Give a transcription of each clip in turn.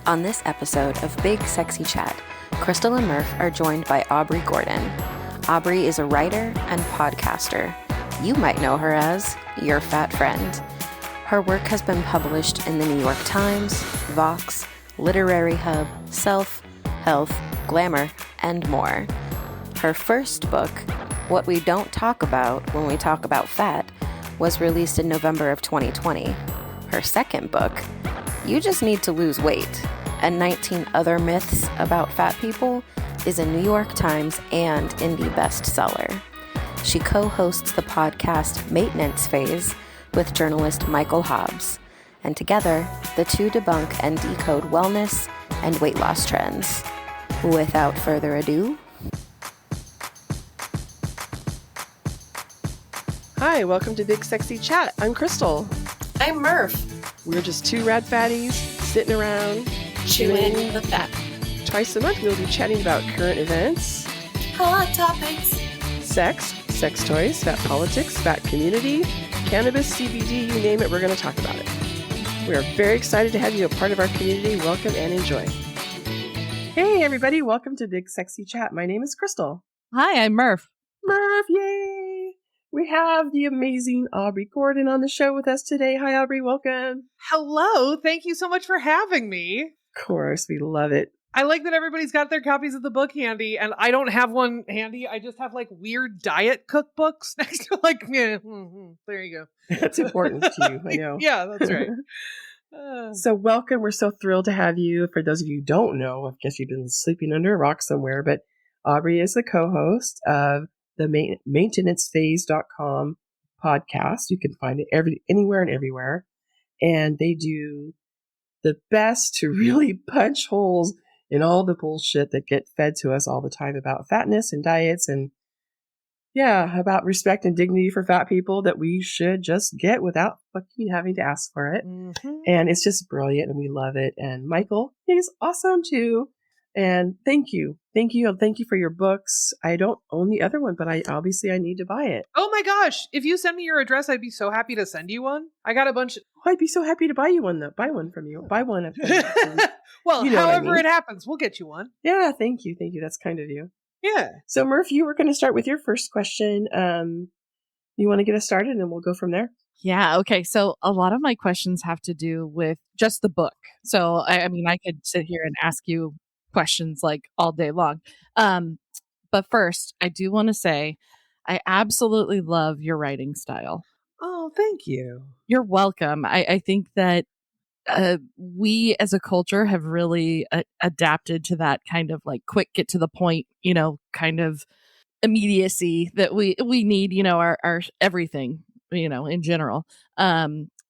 On this episode of Big Sexy Chat, Crystal and Murph are joined by Aubrey Gordon. Aubrey is a writer and podcaster. You might know her as Your Fat Friend. Her work has been published in the New York Times, Vox, Literary Hub, Self, Health, Glamour, and more. Her first book, What We Don't Talk About When We Talk About Fat, was released in November of 2020. Her second book, You Just Need to Lose Weight, and 19 Other Myths About Fat People, is a New York Times and indie bestseller. She co-hosts the podcast Maintenance Phase with journalist Michael Hobbs, and together, the two debunk and decode wellness and weight loss trends. Without further ado, hi, welcome to Big Sexy Chat. I'm Crystal. I'm Murph. We're just two rad fatties sitting around Chewing the fat. Twice a month, we'll be chatting about current events, Hot topics. sex toys, fat politics, fat community, cannabis, CBD, you name it, we're going to talk about it. We are very excited to have you a part of our community. Welcome and enjoy. Hey, everybody. Welcome to Big Sexy Chat. My name is Crystal. Hi, I'm Murph. Murph, yay! We have the amazing Aubrey Gordon on the show with us today. Hi, Aubrey. Welcome. Hello. Thank you so much for having me. Of course, we love it. I like that everybody's got their copies of the book handy, and I don't have one handy. I just have like weird diet cookbooks next to there you go. That's important to you, I know. Yeah, that's right. So welcome. We're so thrilled to have you. For those of you who don't know, I guess you've been sleeping under a rock somewhere, but Aubrey is the co-host of the maintenancephase.com podcast. You can find it anywhere and everywhere. And they do the best to really punch holes in all the bullshit that get fed to us all the time about fatness and diets and about respect and dignity for fat people that we should just get without fucking having to ask for it. Mm-hmm. And it's just brilliant and we love it. And Michael is awesome too. And thank you. Thank you for your books. I don't own the other one, but I need to buy it. Oh my gosh. If you send me your address, I'd be so happy to send you one. I got a bunch. I'd be so happy to buy you one though. Buy one from you. Buy one. Well, you know however it happens, we'll get you one. Yeah. Thank you. That's kind of you. Yeah. So Murph, you were going to start with your first question. You want to get us started and then we'll go from there? Yeah. Okay. So a lot of my questions have to do with just the book. So I mean, I could sit here and ask you questions like all day long. But first, I do want to say I absolutely love your writing style. Oh, thank you. You're welcome. I think that we as a culture have really adapted to that kind of like quick, get to the point, kind of immediacy that we need, our everything, in general.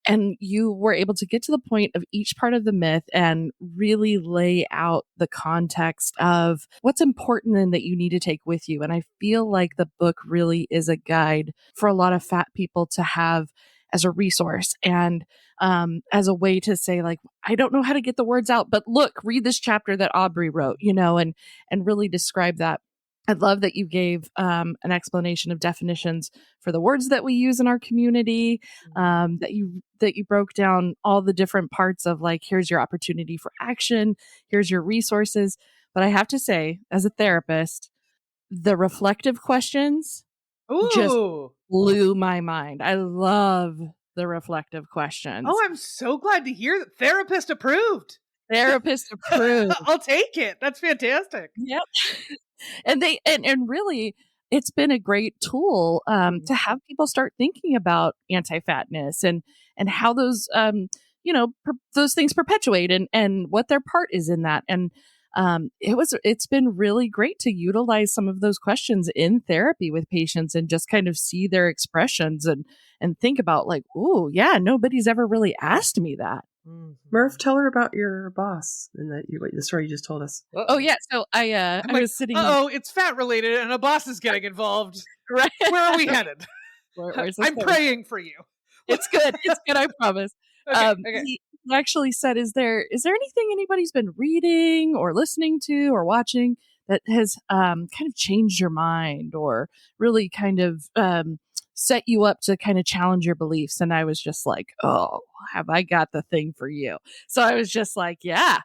And you were able to get to the point of each part of the myth and really lay out the context of what's important and that you need to take with you. And I feel like the book really is a guide for a lot of fat people to have as a resource and as a way to say, like, I don't know how to get the words out, but look, read this chapter that Aubrey wrote, and really describe that. I love that you gave an explanation of definitions for the words that we use in our community, that you broke down all the different parts of like, here's your opportunity for action, here's your resources. But I have to say, as a therapist, the reflective questions just blew my mind. I love the reflective questions. Oh, I'm so glad to hear that. Therapist approved. Therapist approved. I'll take it. That's fantastic. Yep. And and really, it's been a great tool to have people start thinking about anti-fatness and how those those things perpetuate and what their part is in that. And it's been really great to utilize some of those questions in therapy with patients and just kind of see their expressions and think about like, oh yeah, nobody's ever really asked me that. Murph, tell her about your boss and the story you just told us. Oh yeah, so I was sitting. It's fat related, and a boss is getting involved. Right? Where are we headed? I'm praying for you. It's good. It's good. I promise. Okay. He actually said, "Is there anything anybody's been reading or listening to or watching that has kind of changed your mind or really kind of set you up to kind of challenge your beliefs?" And I was just like, oh, have I got the thing for you? So I was just like, yeah,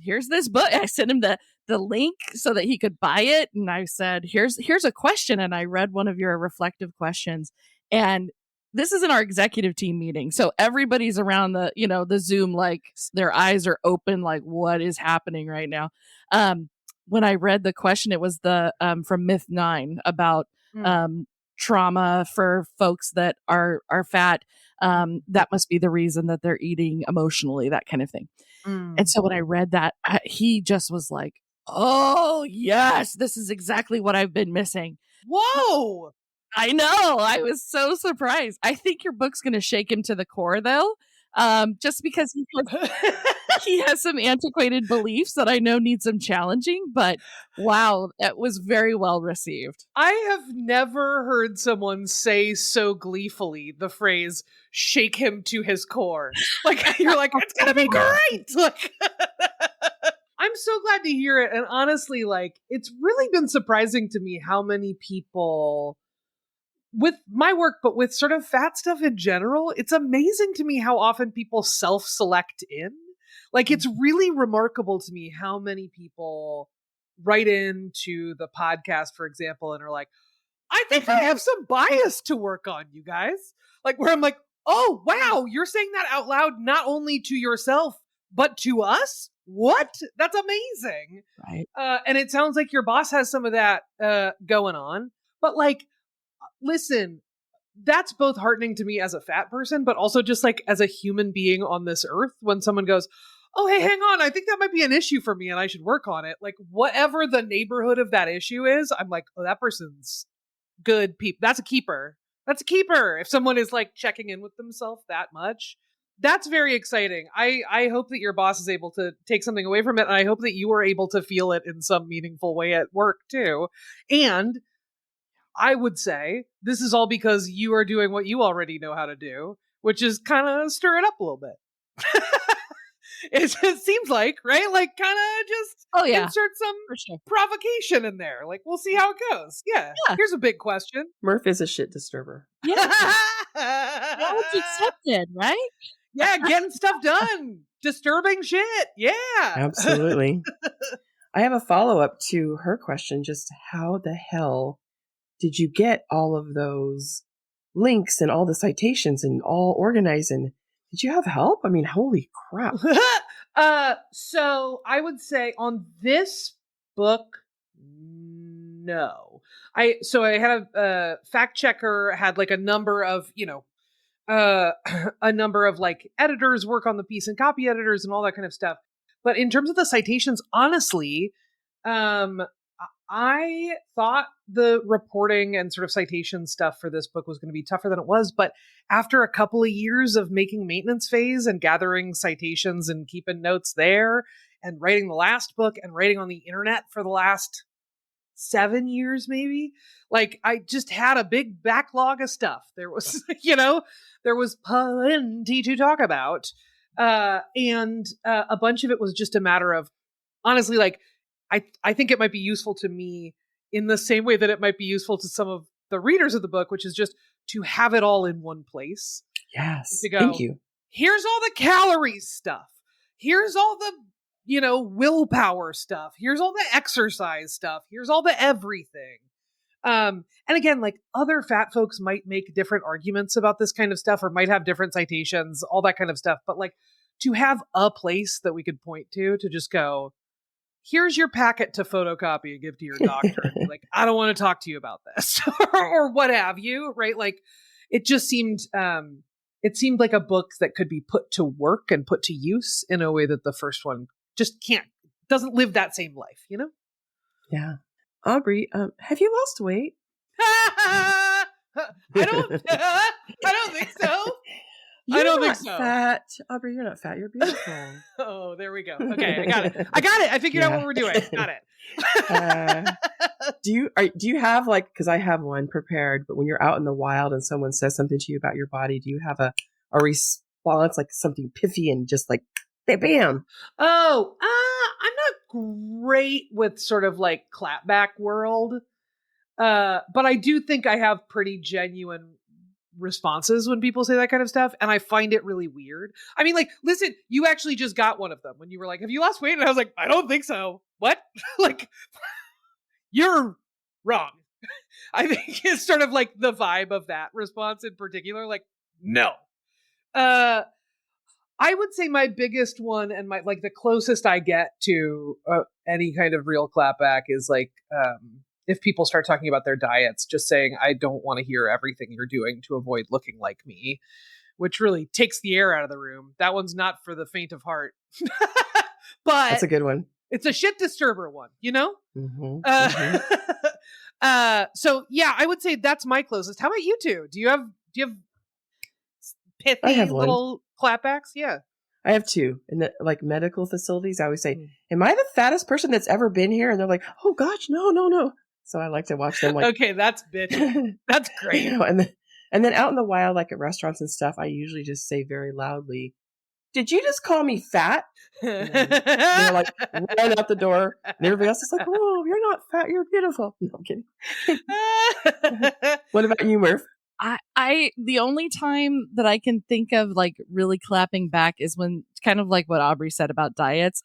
here's this book. I sent him the link so that he could buy it. And I said, here's a question. And I read one of your reflective questions. And this is in our executive team meeting. So everybody's around the Zoom, like their eyes are open, like what is happening right now. When I read the question, it was the from Myth 9 about trauma for folks that are fat. That must be the reason that they're eating emotionally, that kind of thing. And so when I read that, he just was like, oh, yes, this is exactly what I've been missing. Whoa! I know. I was so surprised. I think your book's going to shake him to the core, though, just because he has some antiquated beliefs that I know need some challenging. But wow, that was very well received. I have never heard someone say so gleefully the phrase "shake him to his core." Like you're like, it's gonna be great. Like, I'm so glad to hear it. And honestly, like, it's really been surprising to me how many people with my work, but with sort of fat stuff in general, it's amazing to me how often people self-select in. Like, it's really remarkable to me how many people write into the podcast, for example, and are like, I think I have some bias to work on, you guys. Like, where I'm like, oh, wow, you're saying that out loud, not only to yourself, but to us? What? That's amazing. Right. And it sounds like your boss has some of that going on. But like, listen, that's both heartening to me as a fat person, but also just like as a human being on this earth when someone goes, oh, hey, hang on, I think that might be an issue for me and I should work on it. Like, whatever the neighborhood of that issue is, I'm like, oh, that person's good people. That's a keeper. That's a keeper. If someone is like checking in with themselves that much, that's very exciting. I hope that your boss is able to take something away from it. And I hope that you are able to feel it in some meaningful way at work too. And I would say this is all because you are doing what you already know how to do, which is kind of stir it up a little bit. It seems like, right? Like, kind of just insert some provocation in there. Like, we'll see how it goes. Yeah. Here's a big question. Murph is a shit disturber. Yeah. That was accepted, right? Yeah, getting stuff done. Disturbing shit. Yeah. Absolutely. I have a follow-up to her question. Just how the hell did you get all of those links and all the citations and all organized? And did you have help? I mean, holy crap. So I would say on this book, no. I had a fact checker, had like a number of, a number of like editors work on the piece and copy editors and all that kind of stuff. But in terms of the citations, honestly, I thought the reporting and sort of citation stuff for this book was going to be tougher than it was. But after a couple of years of making maintenance phase and gathering citations and keeping notes there and writing the last book and writing on the internet for the last 7 years, maybe, like I just had a big backlog of stuff. There was, there was plenty to talk about. And a bunch of it was just a matter of, honestly, like, I think it might be useful to me in the same way that it might be useful to some of the readers of the book, which is just to have it all in one place. Yes. To go, thank you. Here's all the calories stuff. Here's all the, willpower stuff. Here's all the exercise stuff. Here's all the everything. And again, like other fat folks might make different arguments about this kind of stuff or might have different citations, all that kind of stuff. But like to have a place that we could point to just go, here's your packet to photocopy and give to your doctor. And be like, I don't want to talk to you about this or what have you, right? Like it just seemed, it seemed like a book that could be put to work and put to use in a way that the first one just doesn't live that same life, Yeah. Aubrey, have you lost weight? I don't think so. You're I don't think not so. Fat. Aubrey, you're not fat. You're beautiful. Oh, there we go. Okay, I got it. I figured out what we're doing. Got it. Do you have like, because I have one prepared, but when you're out in the wild and someone says something to you about your body, do you have a response, like something pithy and just like, bam? Oh, I'm not great with sort of like clapback world. But I do think I have pretty genuine responses when people say that kind of stuff, and I find it really weird. I mean, like, listen, you actually just got one of them when you were like, have you lost weight? And I was like, I don't think so. What? Like, you're wrong. I think it's sort of like the vibe of that response in particular. Like, no. I would say my biggest one and my like the closest I get to any kind of real clapback is like if people start talking about their diets, just saying, I don't want to hear everything you're doing to avoid looking like me, which really takes the air out of the room. That one's not for the faint of heart. But That's a good one. It's a shit disturber one, you know? Mm-hmm. So yeah, I would say that's my closest. How about you two? Do you have pithy I have little clapbacks? Yeah. I have two. In the like medical facilities, I always say, am I the fattest person that's ever been here? And they're like, oh gosh, no. So I like to watch them like, okay, that's bitchy. That's great. You know, and then out in the wild, like at restaurants and stuff, I usually just say very loudly, did you just call me fat? And they're like, run out the door. And everybody else is like, oh, you're not fat. You're beautiful. No, I'm kidding. What about you, Murph? I the only time that I can think of like really clapping back is when kind of like what Aubrey said about diets.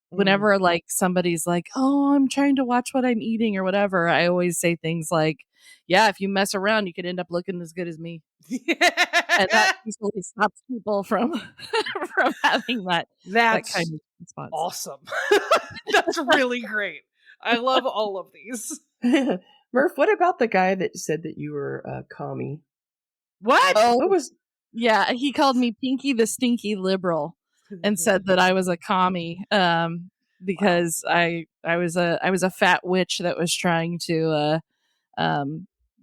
Whenever like somebody's like, oh, I'm trying to watch what I'm eating or whatever, I always say things like, yeah, if you mess around, you could end up looking as good as me. And that usually stops people from having that kind of response. Awesome. That's really great. I love all of these. Murph, what about the guy that said that you were a commie? What? Oh, What was? yeah, he called me Pinky the Stinky Liberal and said that I was a commie because I was a fat witch that was trying to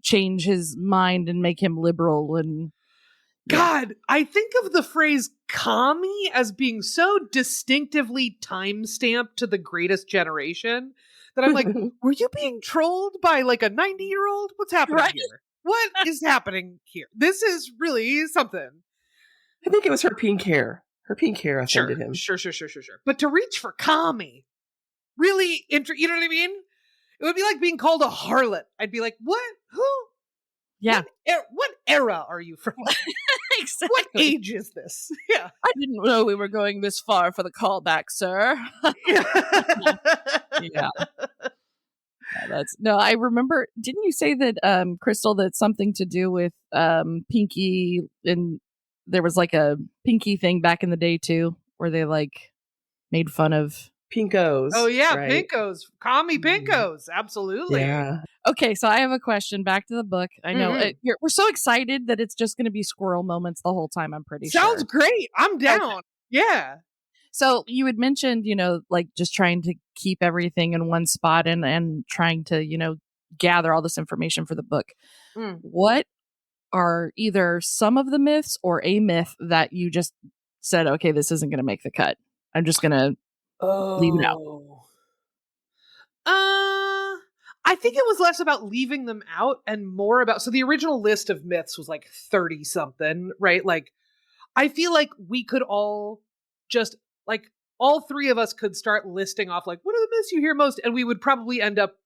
change his mind and make him liberal. And God, I think of the phrase commie as being so distinctively time-stamped to the greatest generation that I'm like, were you being trolled by like a 90-year-old? What's happening here? What is happening here? This is really something. I think it was her pink hair. Her pink hair offended him. Sure. But to reach for commie, really, you know what I mean? It would be like being called a harlot. I'd be like, what? Who? yeah, What era are you from? exactly. What age is this? Yeah. I didn't know we were going this far for the callback, sir. Yeah. I remember, didn't you say that, Crystal, that's something to do with Pinky, and there was like a Pinky thing back in the day too, where they like made fun of Pinkos. Oh yeah, right? Pinkos. Commie Pinkos. Absolutely. Yeah. Okay, so I have a question. Back to the book. I know we're so excited that it's just going to be squirrel moments the whole time. I'm pretty Sounds sure. great. I'm down. Yeah. So you had mentioned, like just trying to keep everything in one spot and trying to, gather all this information for the book. What are either some of the myths or a myth that you just said, okay, this isn't going to make the cut? I'm just going to leave it out. I think it was less about leaving them out and more about, so the original list of myths was like 30 something, right? Like, I feel like we could all just, like, all three of us could start listing off, like, what are the myths you hear most? And we would probably end up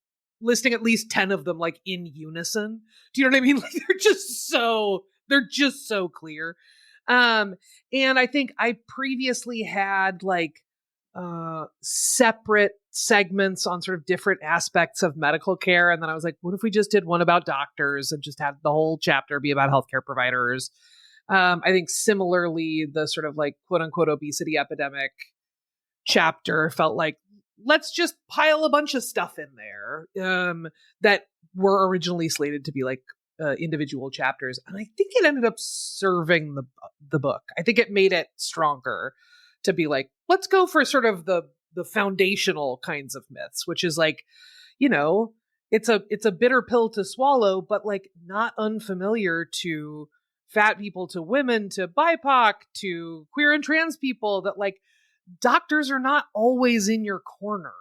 listing at least 10 of them, like, in unison. Do you know what I mean? Like, they're just so clear. And I think I previously had, like, separate segments on sort of different aspects of medical care. And then I was like, what if we just did one about doctors and just had the whole chapter be about healthcare providers? I think similarly, the sort of like quote unquote obesity epidemic chapter felt like, let's just pile a bunch of stuff in there that were originally slated to be like individual chapters. And I think it ended up serving the book. I think it made it stronger to be like, let's go for sort of the foundational kinds of myths, which is like, it's a bitter pill to swallow, but like not unfamiliar to fat people, to women, to BIPOC, to queer and trans people, that like doctors are not always in your corner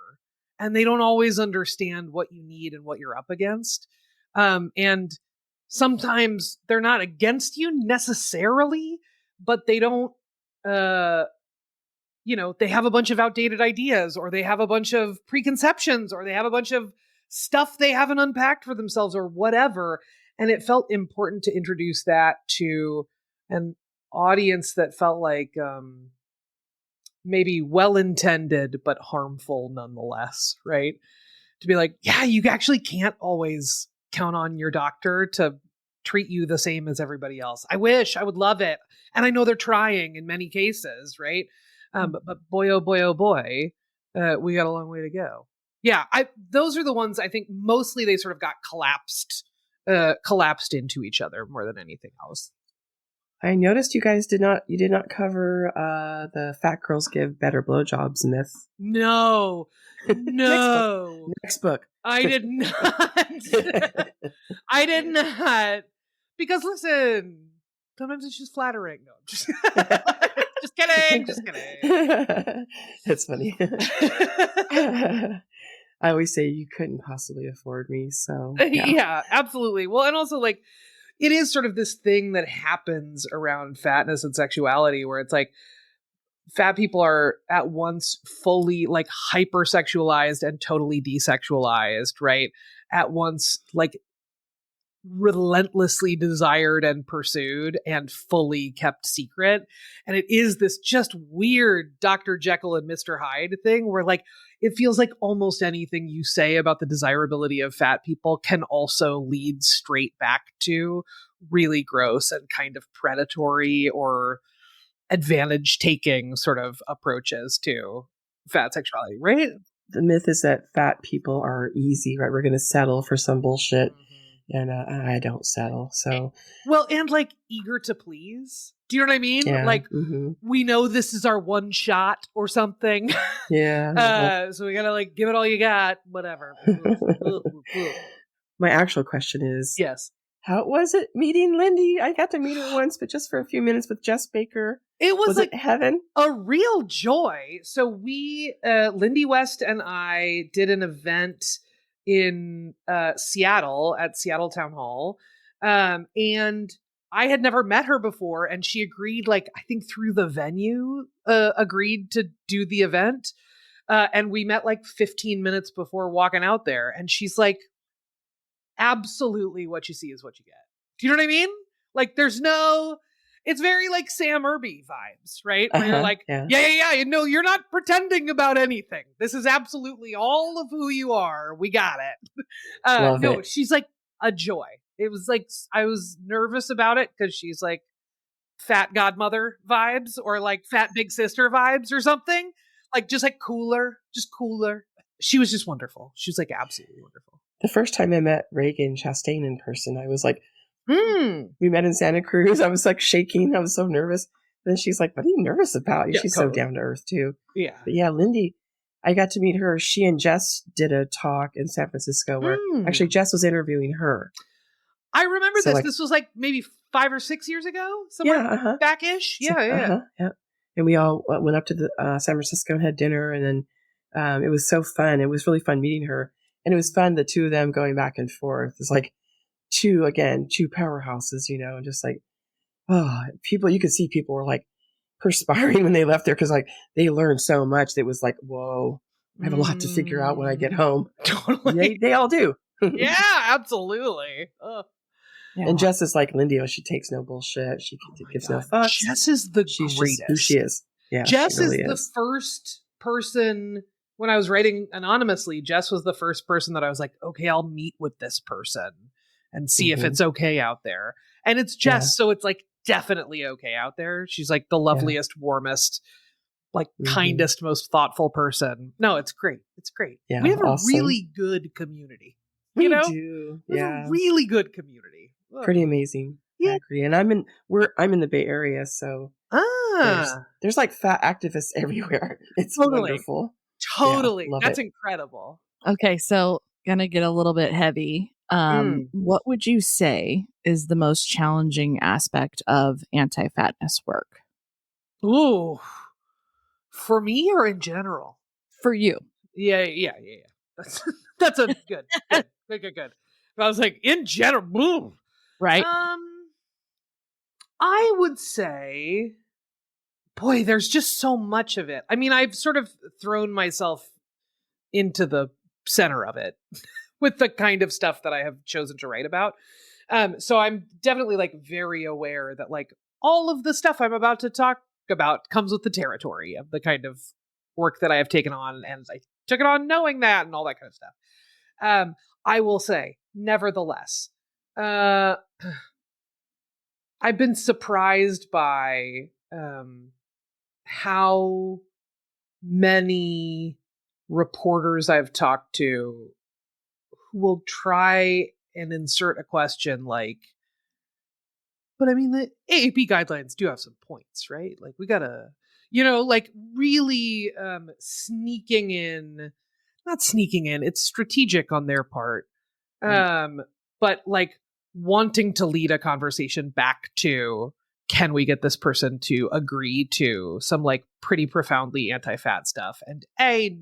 and they don't always understand what you need and what you're up against. And sometimes they're not against you necessarily, but they don't, they have a bunch of outdated ideas, or they have a bunch of preconceptions, or they have a bunch of stuff they haven't unpacked for themselves or whatever. And it felt important to introduce that to an audience that felt like maybe well-intended, but harmful nonetheless, right? To be like, yeah, you actually can't always count on your doctor to treat you the same as everybody else. I would love it. And I know they're trying in many cases, right? But boy, oh boy, oh boy, we got a long way to go. Yeah, those are the ones I think mostly they sort of got collapsed into each other more than anything else. I noticed you guys did not cover the fat girls give better blowjobs myth. No. Next book. I did not. I did not. Because listen, sometimes it's just flattering. No, just kidding. Just kidding. It's funny. I always say you couldn't possibly afford me, so yeah, absolutely. Well, and also like it is sort of this thing that happens around fatness and sexuality where it's like fat people are at once fully like hypersexualized and totally desexualized, right? At once like relentlessly desired and pursued and fully kept secret. And it is this just weird Dr. Jekyll and Mr. Hyde thing where like it feels like almost anything you say about the desirability of fat people can also lead straight back to really gross and kind of predatory or advantage taking sort of approaches to fat sexuality, right? The myth is that fat people are easy, right? We're going to settle for some bullshit. And I don't settle. So well, and like eager to please. Do you know what I mean? Yeah. Like we know this is our one shot or something. Yeah. So we gotta like give it all you got. Whatever. My actual question is, yes. How was it meeting Lindy? I got to meet her once, but just for a few minutes with Jess Baker. It was like it heaven? A real joy. So we, Lindy West and I did an event in Seattle at Seattle Town Hall. And I had never met her before. And she agreed, like, I think through the venue, agreed to do the event. And we met like 15 minutes before walking out there. And she's like, absolutely what you see is what you get. Do you know what I mean? Like it's very like Sam Irby vibes, right? Where you're like, yeah. You know, you're not pretending about anything. This is absolutely all of who you are. We got it. Love it. She's like a joy. It was like, I was nervous about it because she's like fat godmother vibes or like fat big sister vibes or something. Like just cooler. She was just wonderful. She was like absolutely wonderful. The first time I met Reagan Chastain in person, I was like, we met in Santa Cruz. I was like shaking. I was so nervous. Then she's like, what are you nervous about? Yeah, she's totally. so down to earth too. Yeah. But yeah, Lindy, I got to meet her. She and Jess did a talk in San Francisco where actually Jess was interviewing her. I remember this. This was like maybe 5 or 6 years ago. Somewhere back-ish. Yeah. And we all went up to the San Francisco and had dinner. And then it was so fun. It was really fun meeting her. And it was fun, the two of them going back and forth. It's like two powerhouses, you know, and just like, people, you could see people were like perspiring when they left there because like they learned so much. That it was like, whoa, I have a lot to figure out when I get home. Totally. They all do. Yeah, absolutely. Yeah. And Jess is like Lindy. She takes no bullshit. She gives no fucks. Jess is the She's greatest. Just who she is. Yeah, Jess really is the first person. When I was writing anonymously, Jess was the first person that I was like, okay, I'll meet with this person and see if it's okay out there. And it's Jess, so it's like definitely okay out there. She's like the loveliest, warmest, like kindest, most thoughtful person. No, it's great. It's great. Yeah, we have a awesome. really good community. We do. We have a really good community. Pretty amazing. Yeah. I agree. And I'm in the Bay Area, so there's like fat activists everywhere. It's wonderful. Totally. Yeah, That's incredible. Okay, so gonna get a little bit heavy. What would you say is the most challenging aspect of anti-fatness work? Ooh. For me or in general? For you. Yeah. That's a good. I was like, in general, boom. Right. I would say, boy, there's just so much of it. I mean, I've sort of thrown myself into the center of it with the kind of stuff that I have chosen to write about. So I'm definitely like very aware that like all of the stuff I'm about to talk about comes with the territory of the kind of work that I have taken on, and I took it on knowing that and all that kind of stuff. I will say, nevertheless, I've been surprised by how many reporters I've talked to who will try and insert a question like, but I mean, the AAP guidelines do have some points, right? Like, we gotta, like really sneaking in, not sneaking in, it's strategic on their part. But like wanting to lead a conversation back to, can we get this person to agree to some like pretty profoundly anti-fat stuff? And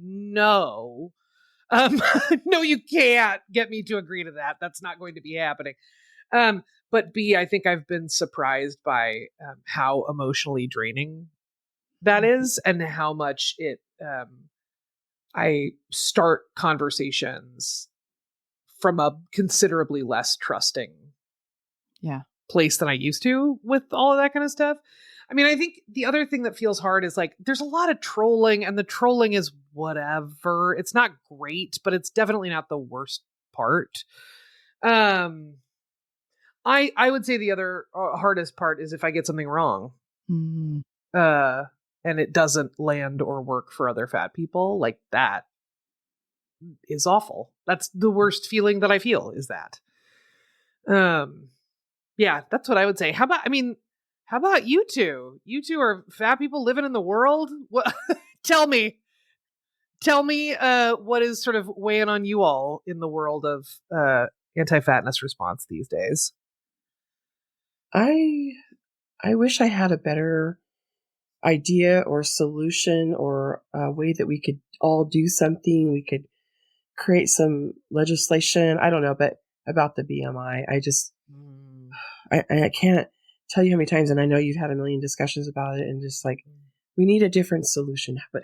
no, no, you can't get me to agree to that. That's not going to be happening. But B, I think I've been surprised by how emotionally draining that is, and how much it, I start conversations from a considerably less trusting place than I used to with all of that kind of stuff. I mean, I think the other thing that feels hard is like, there's a lot of trolling, and the trolling is whatever. It's not great, but it's definitely not the worst part. I would say the other hardest part is if I get something wrong, and it doesn't land or work for other fat people. Like, that is awful. That's the worst feeling that I feel, is that. Yeah, that's what I would say. How about you two? You two are fat people living in the world. What? Tell me, what is sort of weighing on you all in the world of anti-fatness response these days? I wish I had a better idea or solution or a way that we could all do something. We could create some legislation. I don't know, but about the BMI, I can't tell you how many times, and I know you've had a million discussions about it, and just like, we need a different solution. But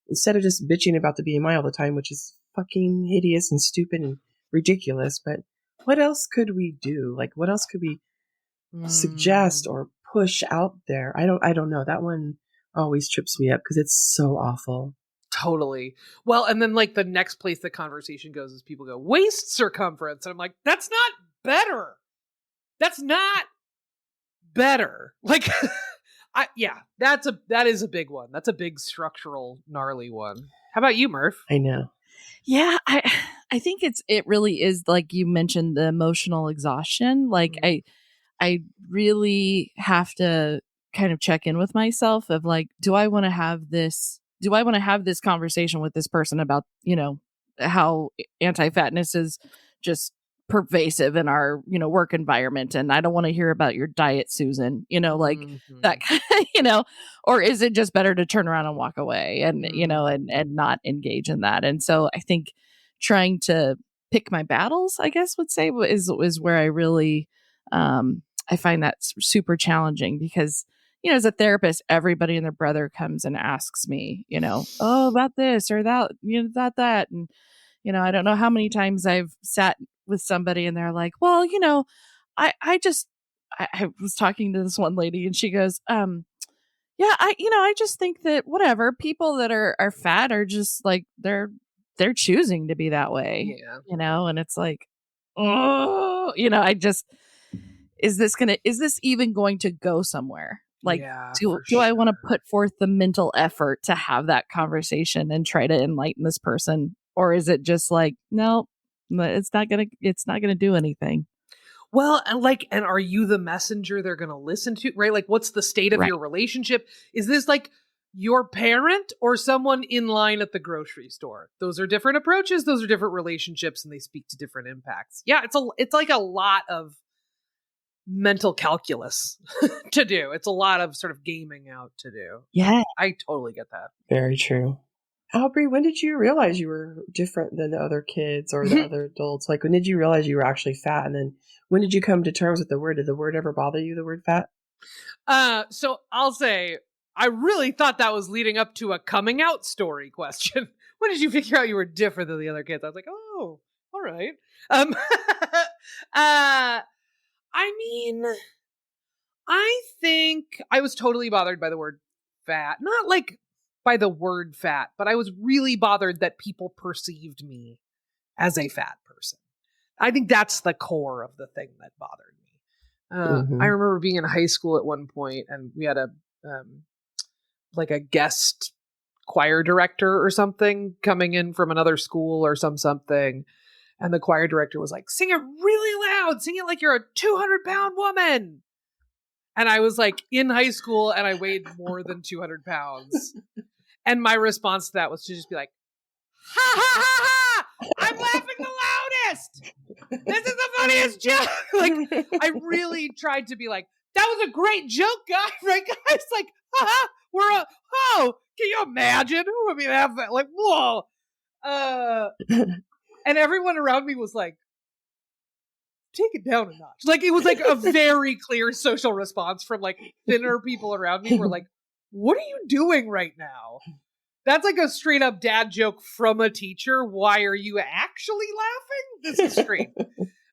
instead of just bitching about the BMI all the time, which is fucking hideous and stupid and ridiculous, but what else could we do? Like, what else could we suggest or push out there? I don't know. That one always trips me up because it's so awful. Totally. Well, and then like the next place the conversation goes is people go, waist circumference. And I'm like, that's not better. That's not better. Like, that is a big one. That's a big structural, gnarly one. How about you, Murph? I know. Yeah, I think it really is, like you mentioned, the emotional exhaustion. Like, I really have to kind of check in with myself of like, do I want to have this conversation with this person about, how anti-fatness is just pervasive in our, work environment, and I don't want to hear about your diet, Susan, like that kind of, or is it just better to turn around and walk away and, and not engage in that? And so I think trying to pick my battles, I guess would say, is where I really, I find that super challenging because, as a therapist, everybody and their brother comes and asks me, oh, about this or that, that. And, I don't know how many times I've sat with somebody and they're like, well, I was talking to this one lady and she goes, yeah, I just think that whatever, people that are fat are just like, they're choosing to be that way, and it's like, oh, is this even going to go somewhere? Like, do I want to put forth the mental effort to have that conversation and try to enlighten this person? Or is it just like, no, it's not gonna do anything? Well, and are you the messenger they're going to listen to, right? Like, what's the state of your relationship? Is this like your parent or someone in line at the grocery store? Those are different approaches. Those are different relationships, and they speak to different impacts. Yeah, it's like a lot of mental calculus to do. It's a lot of sort of gaming out to do. Yeah, I totally get that. Very true. Aubrey, when did you realize you were different than the other kids or the other adults? Like, when did you realize you were actually fat? And then when did you come to terms with the word? Did the word ever bother you, the word fat? So I'll say, I really thought that was leading up to a coming out story question. When did you figure out you were different than the other kids? I was like, oh, all right. I mean, I think I was totally bothered by the word fat. Not like by the word fat, but I was really bothered that people perceived me as a fat person. I think that's the core of the thing that bothered me. I remember being in high school at one point, and we had a like a guest choir director or something coming in from another school or something. And the choir director was like, sing it really loud, sing it like you're a 200-pound woman. And I was like in high school and I weighed more than 200 pounds. And my response to that was to just be like, ha ha ha ha! I'm laughing the loudest! This is the funniest joke! Like, I really tried to be like, that was a great joke, guys, right, guys? Like, haha, can you imagine? I mean, like, whoa. And everyone around me was like, take it down a notch. Like, it was like a very clear social response from like thinner people around me were like, what are you doing right now? That's like a straight up dad joke from a teacher. Why are you actually laughing? This is strange.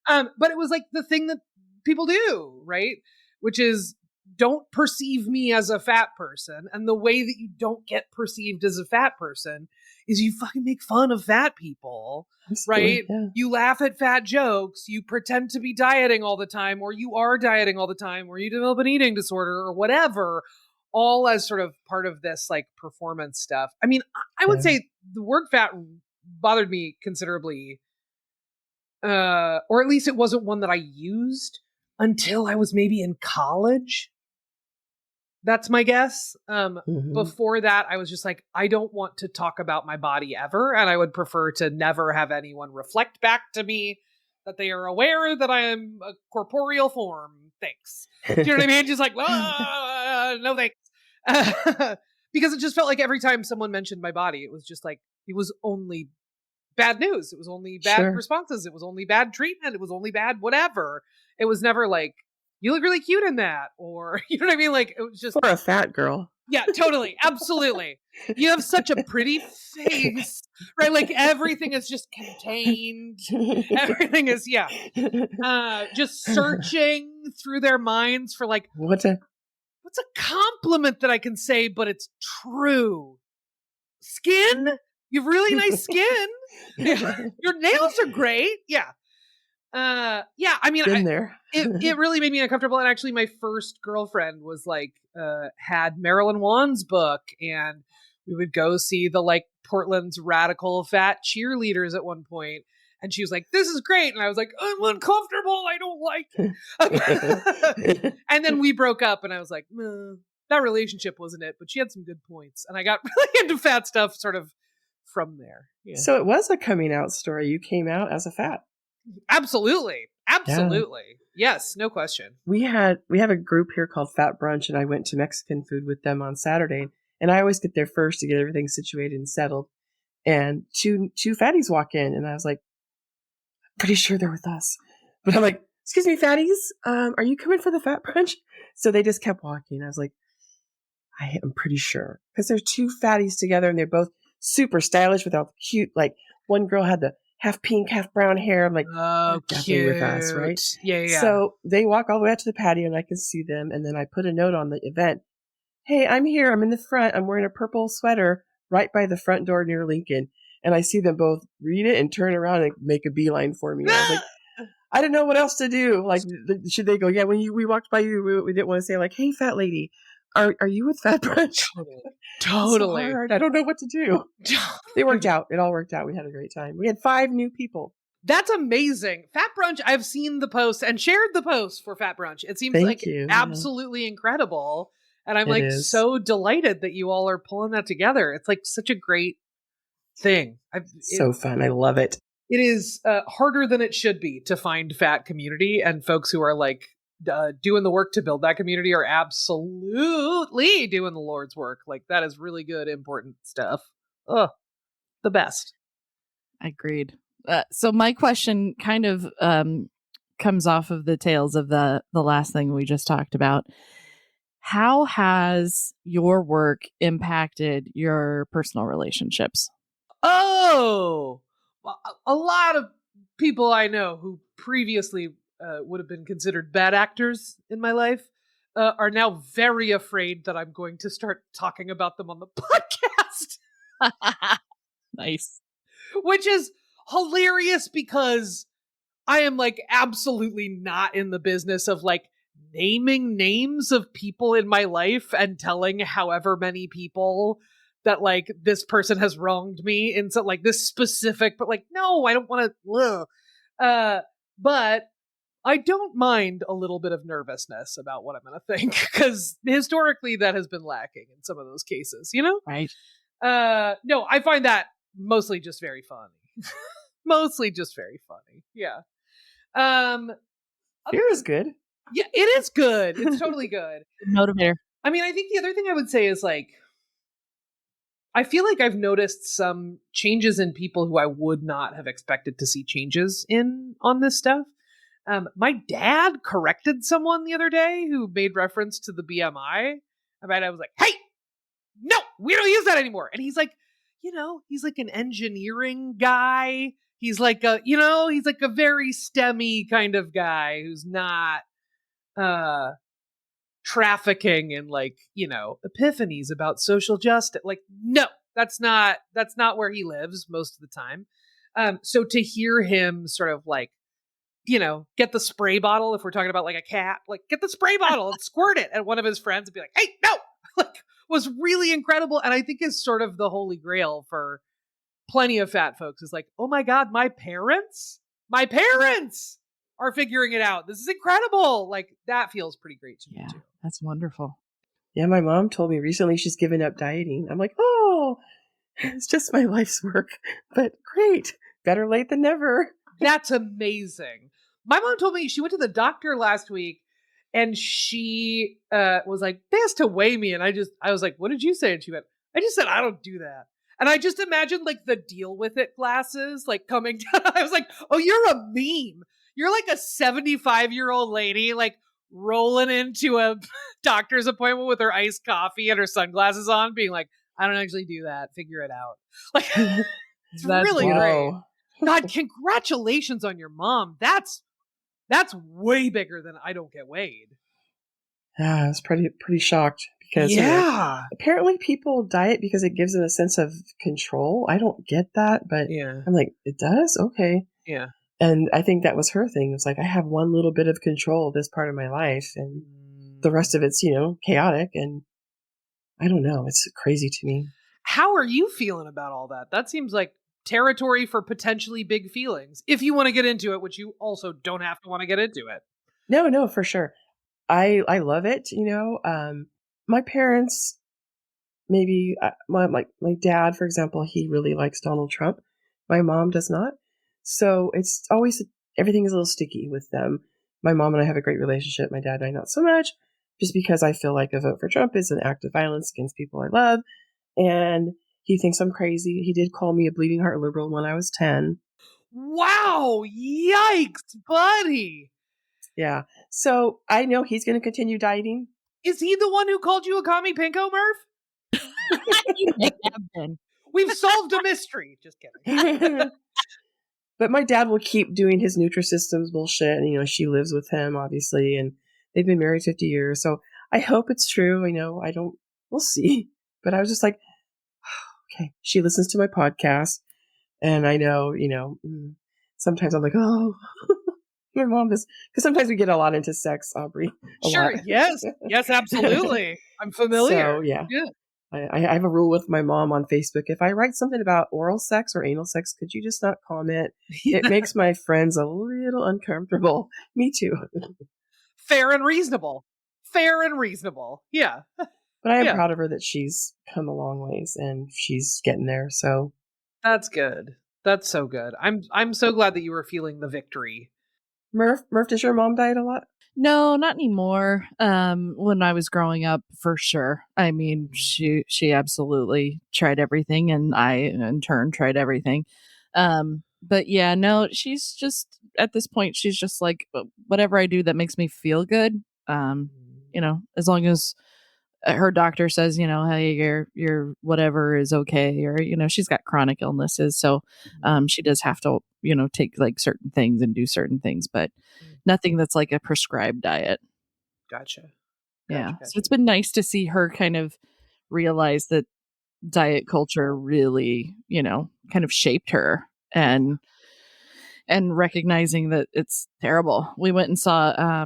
But it was like the thing that people do, right? Which is, don't perceive me as a fat person. And the way that you don't get perceived as a fat person is you fucking make fun of fat people, right? Yeah. You laugh at fat jokes. You pretend to be dieting all the time, or you are dieting all the time, or you develop an eating disorder or whatever, all as sort of part of this like performance stuff. I mean, I would say the word fat bothered me considerably, or at least it wasn't one that I used until I was maybe in college. That's my guess. Before that, I was just like, I don't want to talk about my body ever. And I would prefer to never have anyone reflect back to me that they are aware that I am a corporeal form. Thanks. Do you know what I mean? Just like, no thanks. Because it just felt like every time someone mentioned my body, it was just like, it was only bad news. It was only bad responses. It was only bad treatment. It was only bad whatever. It was never like, you look really cute in that, or you know what I mean? Like, it was just for a fat girl. Yeah, totally. Absolutely. You have such a pretty face, right? Like everything is just contained. Everything is, just searching through their minds for like, what's a compliment that I can say, but it's true? Skin? You have really nice skin. Your nails are great. Yeah. I mean, it really made me uncomfortable. And actually my first girlfriend was like, had Marilyn Wan's book, and we would go see the like Portland's radical fat cheerleaders at one point. And she was like, this is great. And I was like, I'm uncomfortable. I don't like it. And then we broke up and I was like, that relationship wasn't it, but she had some good points. And I got really into fat stuff sort of from there. Yeah. So it was a coming out story. You came out as a fat. Absolutely. Yeah. Yes, no question. We have a group here called Fat Brunch, and I went to Mexican food with them on Saturday. And I always get there first to get everything situated and settled. And two fatties walk in, and I was like, pretty sure they're with us. But I'm like, excuse me, fatties, are you coming for the Fat Brunch? So they just kept walking. I was like, I am pretty sure. Because there's two fatties together, and they're both super stylish with all the cute, like, one girl had the half pink, half brown hair. I'm like, oh, cute. With us, right? Yeah. So they walk all the way out to the patio, and I can see them. And then I put a note on the event. Hey, I'm here. I'm in the front. I'm wearing a purple sweater right by the front door near Lincoln. And I see them both read it and turn around and make a beeline for me. I was like, I didn't know what else to do. Like, should they go, yeah, when we walked by you, we didn't want to say like, hey, fat lady, are you with Fat Brunch? Totally. So hard. I don't know what to do. It worked out. It all worked out. We had a great time. We had 5 new people. That's amazing. Fat Brunch, I've seen the post and shared the post for Fat Brunch. It seems absolutely incredible. And I'm so delighted that you all are pulling that together. It's like such a great thing. So fun. I love it. It is harder than it should be to find fat community, and folks who are like doing the work to build that community are absolutely doing the Lord's work. Like, that is really good, important stuff. The best. Agreed. So my question kind of comes off of the tails of the last thing we just talked about. How has your work impacted your personal relationships? Oh, a lot of people I know who previously would have been considered bad actors in my life are now very afraid that I'm going to start talking about them on the podcast. Nice. Which is hilarious because I am like absolutely not in the business of like naming names of people in my life and telling however many people that like this person has wronged me in so like this specific, but like, no, I don't want to. But I don't mind a little bit of nervousness about what I'm going to think because historically that has been lacking in some of those cases, you know? Right. No, I find that mostly just very funny. Mostly just very funny. Yeah. Fear is good. Yeah, it is good. It's totally good. Motivator. I mean, I think the other thing I would say is like, I feel like I've noticed some changes in people who I would not have expected to see changes in on this stuff. My dad corrected someone the other day who made reference to the BMI. I was like, hey, no, we don't use that anymore. And he's like, you know, he's like an engineering guy. He's like a, you know, he's like a very STEMmy kind of guy who's not trafficking in like, you know, epiphanies about social justice. Like, no, that's not where he lives most of the time. So to hear him sort of like, you know, get the spray bottle, if we're talking about like a cat, like get the spray bottle and squirt it at one of his friends and be like, hey, no, like was really incredible. And I think is sort of the holy grail for plenty of fat folks is like, oh my God, my parents are figuring it out. This is incredible. Like that feels pretty great to me too. That's wonderful. Yeah, my mom told me recently she's given up dieting. I'm like, oh, it's just my life's work, but great. Better late than never. That's amazing. My mom told me she went to the doctor last week and she was like, they asked to weigh me. And I was like, what did you say? And she went, I just said, I don't do that. And I just imagined like the deal with it glasses, like coming down. I was like, oh, you're a meme. You're like a 75-year-old lady, like rolling into a doctor's appointment with her iced coffee and her sunglasses on, being like, I don't actually do that. Figure it out. Like, it's really great. God, congratulations on your mom. That's way bigger than I don't get weighed. Yeah, I was pretty shocked because you know, apparently people diet because it gives them a sense of control. I don't get that, but I'm like, it does? Okay. Yeah. And I think that was her thing. It was like, I have one little bit of control of this part of my life and the rest of it's, you know, chaotic. And I don't know. It's crazy to me. How are you feeling about all that? That seems like territory for potentially big feelings. If you want to get into it, which you also don't have to want to get into it. No, for sure. I love it. You know, my parents, maybe my dad, for example, he really likes Donald Trump. My mom does not. So it's always, everything is a little sticky with them. My mom and I have a great relationship. My dad and I not so much, just because I feel like a vote for Trump is an act of violence against people I love. And he thinks I'm crazy. He did call me a bleeding heart liberal when I was 10. Wow. Yikes, buddy. Yeah. So I know he's going to continue dieting. Is he the one who called you a commie pinko, Murph? You may have been. We've solved a mystery. Just kidding. But my dad will keep doing his Nutrisystems bullshit. And, you know, she lives with him, obviously. And they've been married 50 years. So I hope it's true. You know, we'll see. But I was just like, okay, she listens to my podcast. And I know, you know, sometimes I'm like, oh, my mom is, because sometimes we get a lot into sex, Aubrey. Sure. Yes, absolutely. I'm familiar. So, yeah. I have a rule with my mom on Facebook. If I write something about oral sex or anal sex, could you just not comment? It makes my friends a little uncomfortable. Me too. Fair and reasonable. Yeah. But I am proud of her that she's come a long ways and she's getting there. So that's good. That's so good. I'm so glad that you were feeling the victory. Murph, does your mom diet a lot? No, not anymore. When I was growing up, for sure. I mean, she absolutely tried everything, and I, in turn, tried everything. But yeah, no, she's just, at this point, she's just like, whatever I do that makes me feel good. You know, as long as her doctor says, hey, your whatever is okay, or she's got chronic illnesses, so she does have to take like certain things and do certain things, but nothing that's like a prescribed diet. Gotcha. Yeah. So it's been nice to see her kind of realize that diet culture really, kind of shaped her, and recognizing that it's terrible. We went and saw,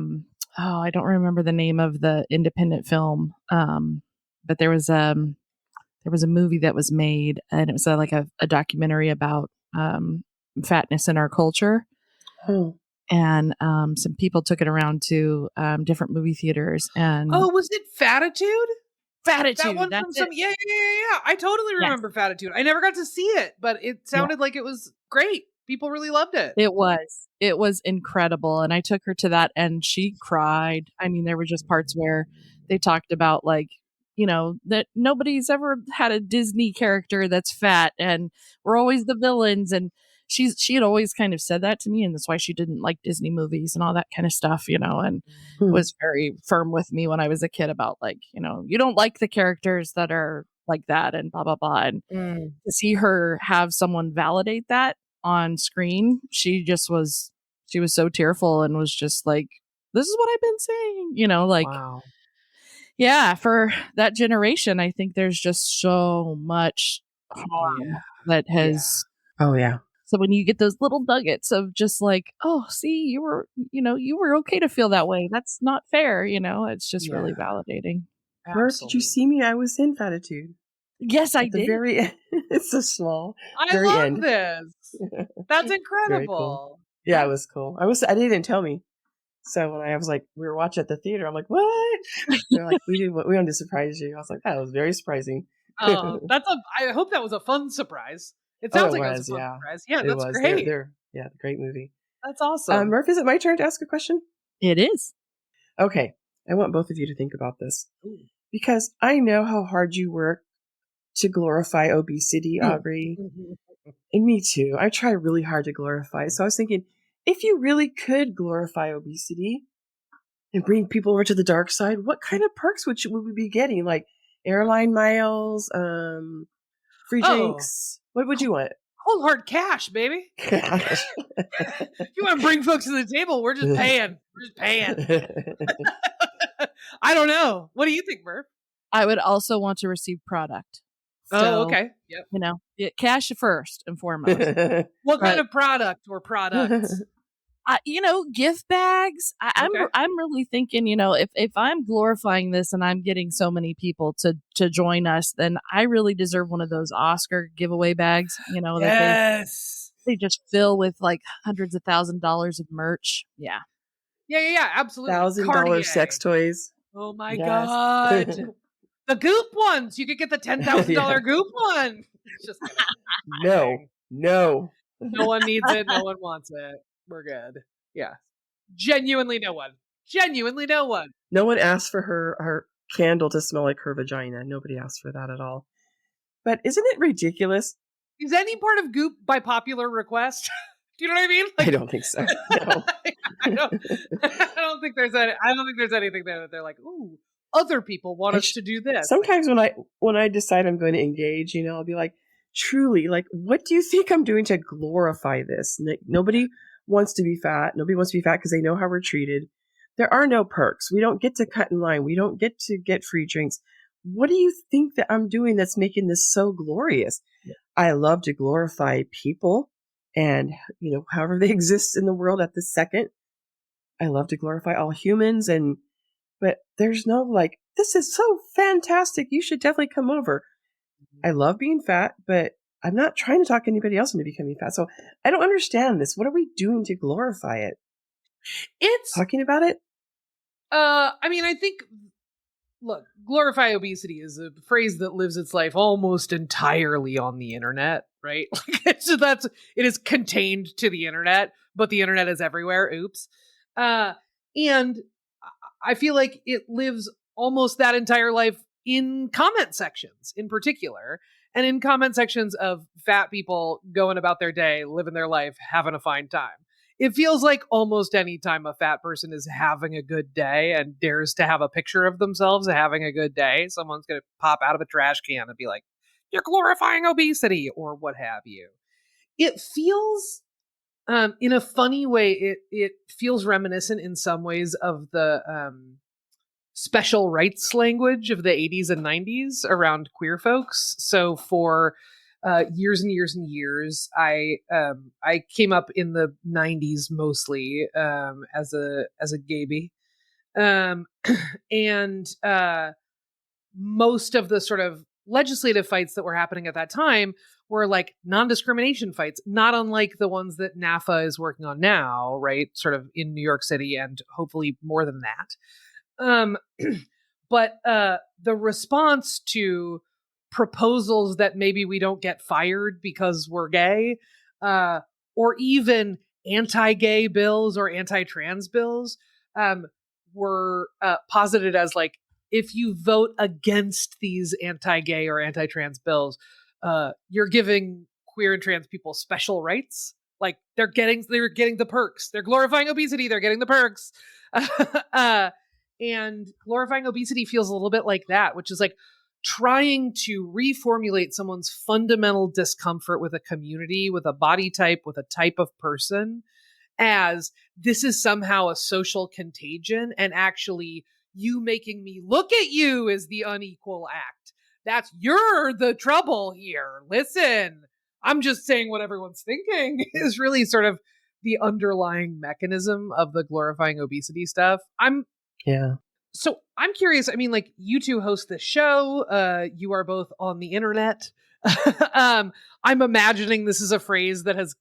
I don't remember the name of the independent film, but there was a movie that was made, and it was like a documentary about fatness in our culture. Oh. And some people took it around to different movie theaters. And was it Fatitude? Fatitude. That one from some. Yeah. I totally remember Fatitude. I never got to see it, but it sounded like it was great. People really loved it. It was incredible. And I took her to that, and she cried. I mean, there were just parts where they talked about like, that nobody's ever had a Disney character that's fat, and we're always the villains. And she had always kind of said that to me, and that's why she didn't like Disney movies and all that kind of stuff, and was very firm with me when I was a kid about like, you don't like the characters that are like that and blah, blah, blah. And to see her have someone validate that on screen, she was so tearful and was just like, this is what I've been saying, like, wow. Yeah, for that generation, I think there's just so much harm that has. Yeah. Oh yeah. So when you get those little nuggets of just like, oh, see, you were okay to feel that way. That's not fair. It's just really validating. Where did you see me? I was in Fatitude. Yes, I did. Very end. It's so small. I very love end. this. That's incredible. Cool. Yeah, it was cool. I didn't tell me. So when I was like, we were watching at the theater, I'm like, what? They're like, we wanted to surprise you. I was like, that was very surprising. I hope that was a fun surprise. It sounds like it was a fun surprise. Yeah, that's great. Great movie. That's awesome. Murph, is it my turn to ask a question? It is. Okay. I want both of you to think about this. Because I know how hard you work to glorify obesity, Aubrey. And me too. I try really hard to glorify it. So I was thinking, if you really could glorify obesity and bring people over to the dark side, what kind of perks would we be getting? Like airline miles, free drinks? What would you want? Cold hard cash, baby. Cash. You want to bring folks to the table? We're just paying. I don't know. What do you think, Murph? I would also want to receive product. So, okay. Yep. Cash first and foremost. What kind of product or products? Gift bags. I'm really thinking, if I'm glorifying this and I'm getting so many people to join us, then I really deserve one of those Oscar giveaway bags. That they just fill with like hundreds of $1,000s of merch. Yeah. Yeah. Absolutely. $1,000 sex toys. Oh my God. The Goop ones. You could get the $10,000 Goop one. Just No. No one needs it. No one wants it. We're good. Yeah. Genuinely no one. No one asked for her candle to smell like her vagina. Nobody asked for that at all. But isn't it ridiculous? Is any part of Goop by popular request? Do you know what I mean? Like, I don't think so. No. I don't think there's anything there that they're like, ooh, other people want us to do this. Sometimes when I decide I'm going to engage, I'll be like, truly, like, what do you think I'm doing to glorify this? Nobody wants to be fat. Nobody wants to be fat because they know how we're treated. There are no perks. We don't get to cut in line. We don't get to get free drinks. What do you think that I'm doing that's making this so glorious? Yeah. I love to glorify people and, however they exist in the world at this second. I love to glorify all humans, but there's no like, this is so fantastic. You should definitely come over. I love being fat, but I'm not trying to talk anybody else into becoming fat. So I don't understand this. What are we doing to glorify it? It's talking about it. I think, look, glorify obesity is a phrase that lives its life almost entirely on the internet, right? So it is contained to the internet, but the internet is everywhere. Oops. And I feel like it lives almost that entire life in comment sections in particular, and in comment sections of fat people going about their day, living their life, having a fine time. it feels like almost any time a fat person is having a good day and dares to have a picture of themselves having a good day, someone's going to pop out of a trash can and be like, "You're glorifying obesity," or what have you. It feels, in a funny way, it feels reminiscent in some ways of the special rights language of the 80s and 90s around queer folks. So for years and years and years, I came up in the 90s mostly as a gayby, and most of the sort of legislative fights that were happening at that time were like non-discrimination fights, not unlike the ones that NAFA is working on now, right? Sort of in New York City and hopefully more than that. But the response to proposals that maybe we don't get fired because we're gay, or even anti-gay bills or anti-trans bills, were posited as like, if you vote against these anti-gay or anti-trans bills, you're giving queer and trans people special rights. Like they're getting the perks. They're glorifying obesity. They're getting the perks. And glorifying obesity feels a little bit like that, which is like trying to reformulate someone's fundamental discomfort with a community, with a body type, with a type of person, as this is somehow a social contagion, and actually you making me look at you is the unequal act. You're the trouble here. Listen, I'm just saying what everyone's thinking is really sort of the underlying mechanism of the glorifying obesity stuff. So I'm curious. I mean, like, you two host this show. You are both on the internet. I'm imagining this is a phrase that has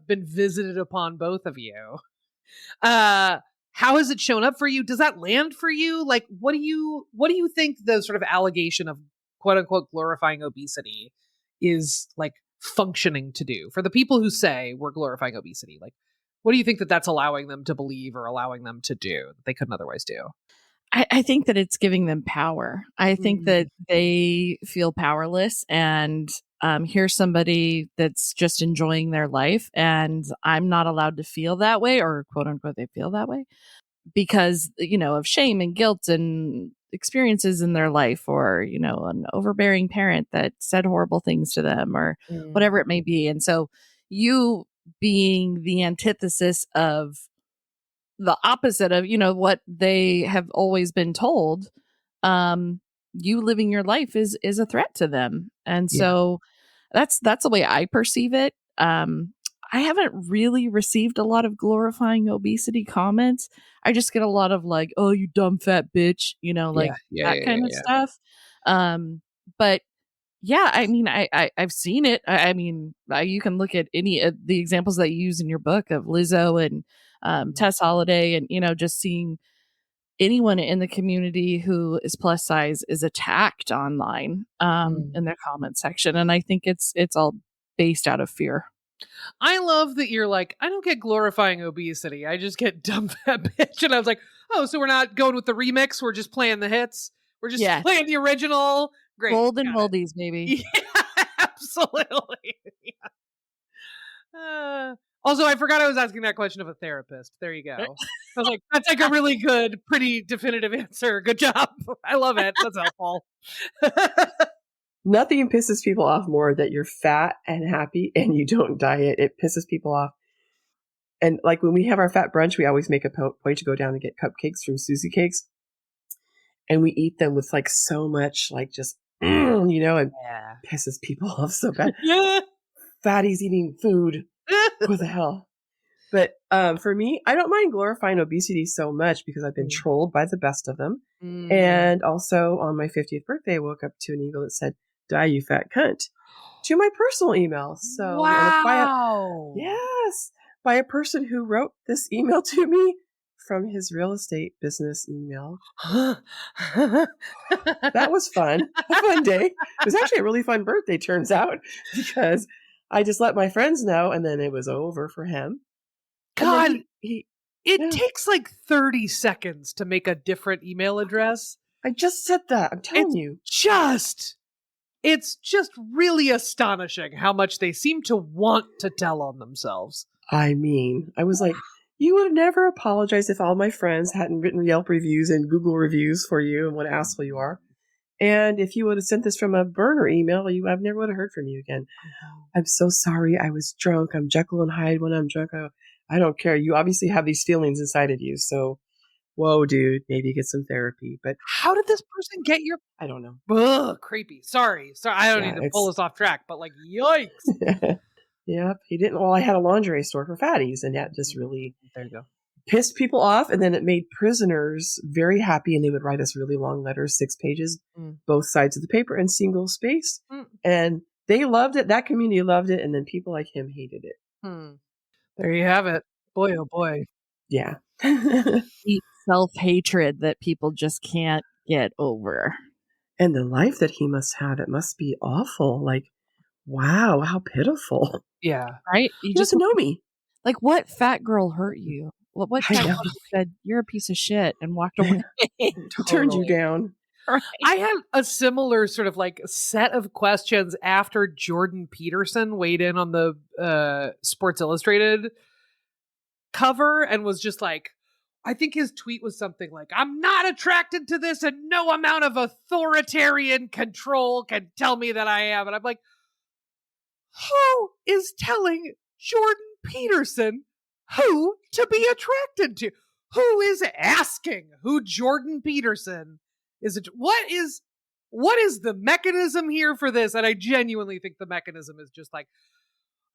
been visited upon both of you. How has it shown up for you? Does that land for you? Like, what do you think the sort of allegation of quote unquote glorifying obesity is like functioning to do for the people who say we're glorifying obesity? Like, what do you think that that's allowing them to believe or allowing them to do that they couldn't otherwise do? I think that it's giving them power. I think that they feel powerless, and here's somebody that's just enjoying their life, and I'm not allowed to feel that way, or quote unquote, they feel that way because, of shame and guilt and experiences in their life, or, an overbearing parent that said horrible things to them, or whatever it may be. And so you being the antithesis of the opposite of, what they have always been told, you living your life is a threat to them. And so that's the way I perceive it. I haven't really received a lot of glorifying obesity comments. I just get a lot of like, "Oh, you dumb fat bitch," that kind of stuff. But yeah, I mean, I've seen it. I mean, you can look at any of the examples that you use in your book of Lizzo and Tess Holiday, and just seeing anyone in the community who is plus size is attacked online in their comment section, and I think it's all based out of fear. I love that you're like, I don't get glorifying obesity, I just get dumb fat bitch. And I was like, oh, so we're not going with the remix, we're just playing the hits, we're just playing the original. Great, golden oldies, baby. Yeah, absolutely. Yeah. Also, I forgot I was asking that question of a therapist. There you go. I was like, that's like a really good, pretty definitive answer. Good job. I love it. That's helpful. Nothing pisses people off more that you're fat and happy and you don't diet. It pisses people off. And like when we have our fat brunch, we always make a point to go down and get cupcakes from Susie Cakes. And we eat them with like so much, like just, and pisses people off so bad. Yeah. Fatties eating food. What the hell? But for me, I don't mind glorifying obesity so much because I've been trolled by the best of them. And also on my 50th birthday, I woke up to an email that said, "Die, you fat cunt," to my personal email. So wow. By a person who wrote this email to me from his real estate business email. That was fun. A fun day. It was actually a really fun birthday, turns out, because I just let my friends know, and then it was over for him. God, it takes like 30 seconds to make a different email address. I just said that. I'm telling you. It's just really astonishing how much they seem to want to tell on themselves. I mean, I was like, you would have never apologized if all my friends hadn't written Yelp reviews and Google reviews for you and what an asshole you are. And if you would have sent this from a burner email, I never would have heard from you again. I'm so sorry. I was drunk. I'm Jekyll and Hyde when I'm drunk. I don't care. You obviously have these feelings inside of you. So, whoa, dude, maybe get some therapy. But How did this person get your I don't know. ugh, creepy? Sorry. I don't Yeah, need to pull us off track, but like, yikes. Yep, he didn't. Well, I had a lingerie store for fatties, and that just really There you go. pissed people off. And then it made prisoners very happy, and they would write us really long letters, 6 pages, both sides of the paper, and single space. And they loved it. That community loved it, and then people like him hated it. There you have it. Boy, oh boy. Yeah. Deep self-hatred that people just can't get over. And the life that he must have, it must be awful. Like, wow, how pitiful. Yeah. Right? You just know me. Like, what fat girl hurt you? What I fat know. girl said, you're a piece of shit and walked away? Turned you down. Right? I had a similar sort of like set of questions after Jordan Peterson weighed in on the Sports Illustrated cover and was just like, I think his tweet was something like, I'm not attracted to this and no amount of authoritarian control can tell me that I am. And I'm like, who is telling Jordan Peterson who to be attracted to? Who is asking who Jordan Peterson is? What is the mechanism here for this? And I genuinely think the mechanism is just like,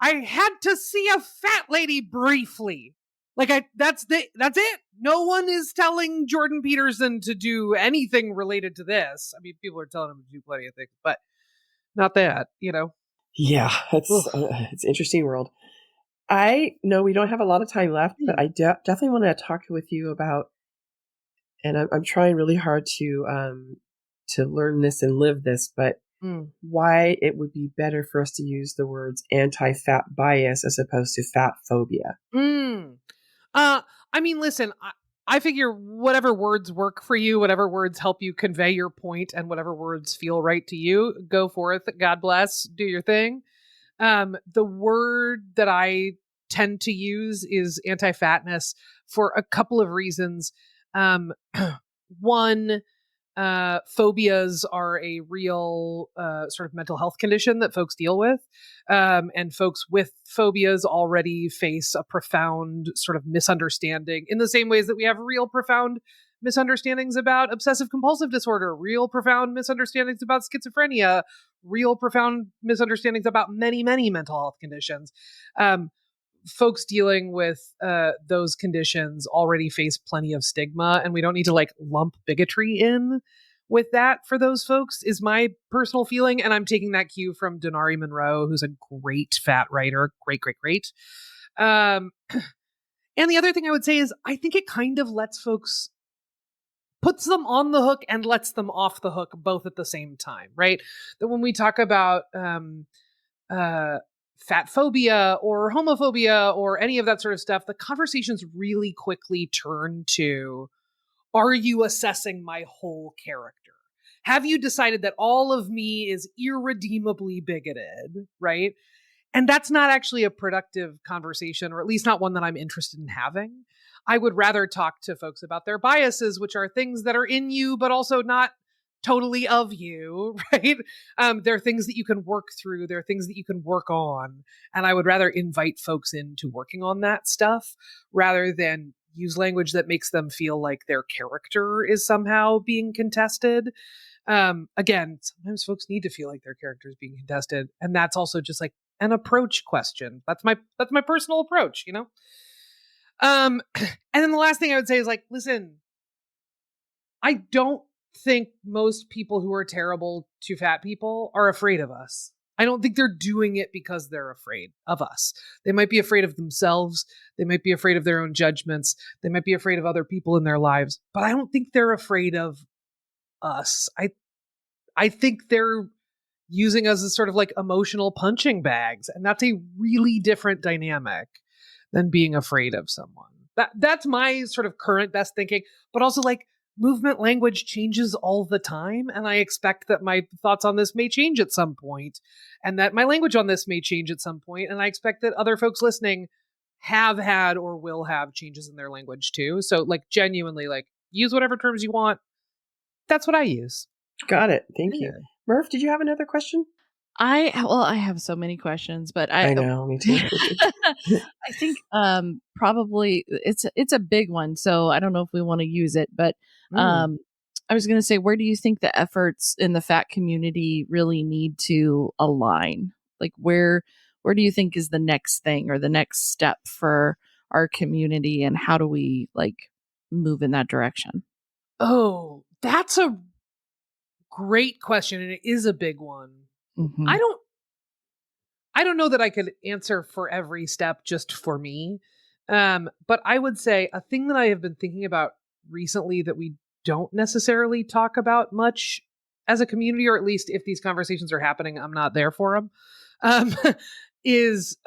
I had to see a fat lady briefly. Like that's it. No one is telling Jordan Peterson to do anything related to this. I mean, people are telling him to do plenty of things, but not that, you know. Yeah, it's an interesting world. I know we don't have a lot of time left, but I definitely want to talk with you about, and I'm trying really hard to learn this and live this, but why it would be better for us to use the words anti-fat bias as opposed to fat phobia. I mean, listen, I figure whatever words work for you, whatever words help you convey your point, and whatever words feel right to you, go forth. God bless. Do your thing. The word that I tend to use is anti-fatness for a couple of reasons. One, phobias are a real sort of mental health condition that folks deal with. And folks with phobias already face a profound sort of misunderstanding in the same ways that we have real profound misunderstandings about obsessive compulsive disorder, real profound misunderstandings about schizophrenia, real profound misunderstandings about many, many mental health conditions. Folks dealing with those conditions already face plenty of stigma, and we don't need to like lump bigotry in with that for those folks, is my personal feeling. And I'm taking that cue from Denari Monroe, who's a great fat writer. Great. And the other thing I would say is I think it kind of lets folks, puts them on the hook and lets them off the hook both at the same time, right? That when we talk about fat phobia or homophobia or any of that sort of stuff, the conversations really quickly turn to, are you assessing my whole character? Have you decided that all of me is irredeemably bigoted, right? And that's not actually a productive conversation, or at least not one that I'm interested in having. I would rather talk to folks about their biases, which are things that are in you, but also not totally of you, right? There are things that you can work through. There are things that you can work on. And I would rather invite folks into working on that stuff rather than use language that makes them feel like their character is somehow being contested. Again, sometimes folks need to feel like their character is being contested. And that's also just like an approach question. That's my personal approach, you know? And then the last thing I would say is like, listen, I don't think most people who are terrible to fat people are afraid of us. I don't think they're doing it because they're afraid of us. They might be afraid of themselves. They might be afraid of their own judgments. They might be afraid of other people in their lives, but I don't think they're afraid of us. I think they're using us as sort of like emotional punching bags. And that's a really different dynamic than being afraid of someone. That's my sort of current best thinking, but also like, movement language changes all the time, and I expect that my thoughts on this may change at some point, and that my language on this may change at some point, and I expect that other folks listening have had or will have changes in their language too. So like genuinely, like use whatever terms you want. That's what I use. Got it. Thank you. Yeah. Murph, did you have another question? I have so many questions, but I know, me too. I think probably it's a big one, so I don't know if we want to use it, but I was going to say, where do you think the efforts in the fat community really need to align? Like where do you think is the next thing or the next step for our community, and how do we like move in that direction? Oh, that's a great question, and it is a big one. Mhm. I don't know that I could answer for every step just for me. But I would say a thing that I have been thinking about recently that we don't necessarily talk about much as a community, or at least if these conversations are happening, I'm not there for them, is